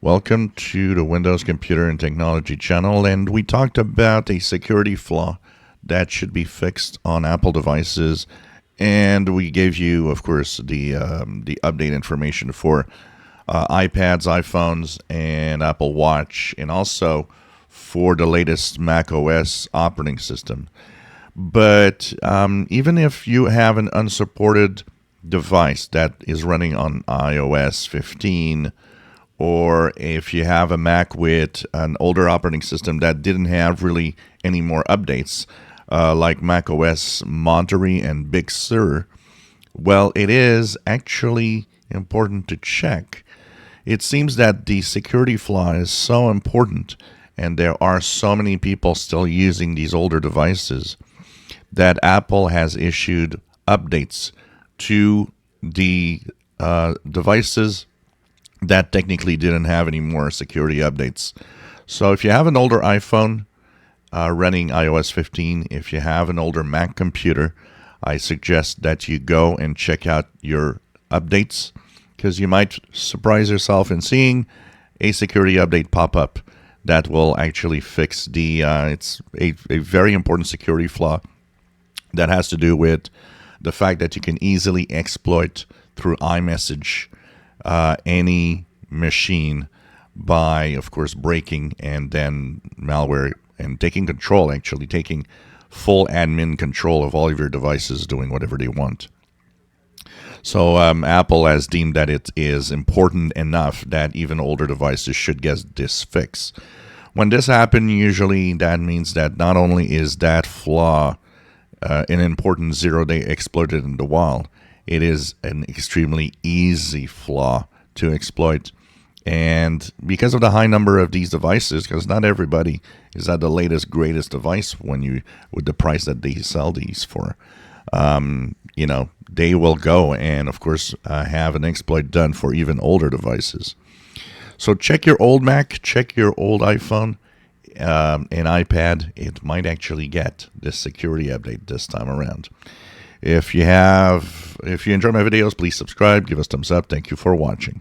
Welcome to the Windows Computer and Technology channel, and we talked about a security flaw that should be fixed on Apple devices, and we gave you, of course, the update information for iPads, iPhones, and Apple Watch, and also for the latest Mac OS operating system. But even if you have an unsupported device that is running on iOS 15, or if you have a Mac with an older operating system that didn't have really any more updates, like Mac OS Monterrey and Big Sur, well, it is actually important to check. It seems that the security flaw is so important, and there are so many people still using these older devices, that Apple has issued updates to the devices that technically didn't have any more security updates. So if you have an older iPhone running iOS 15, if you have an older Mac computer, I suggest that you go and check out your updates, because you might surprise yourself in seeing a security update pop up that will actually fix it's a very important security flaw that has to do with the fact that you can easily exploit through iMessage any machine by, of course, breaking and then malware and taking control, actually taking full admin control of all of your devices, doing whatever they want. So Apple has deemed that it is important enough that even older devices should get this fix. When this happens, usually that means that not only is that flaw an important zero-day exploited in the wild, it is an extremely easy flaw to exploit. And because of the high number of these devices, because not everybody is at the latest, greatest device with the price that they sell these for, they will go and, of course, have an exploit done for even older devices. So check your old Mac, check your old iPhone, and iPad. It might actually get this security update this time around. If you enjoy my videos, please subscribe, give us thumbs up. Thank you for watching.